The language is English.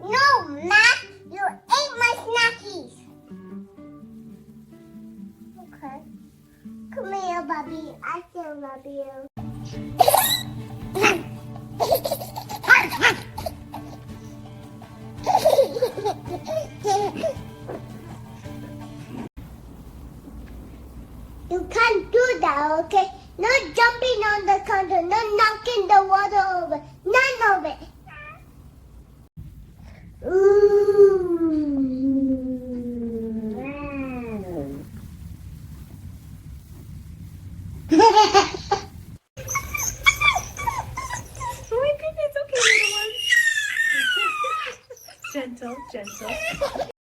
No, Matt, you ate my snackies. Okay. Come here, Bobby. I still love you. You can't do that, okay? No jumping on the counter, no knocking the water over. None of it. Ooh.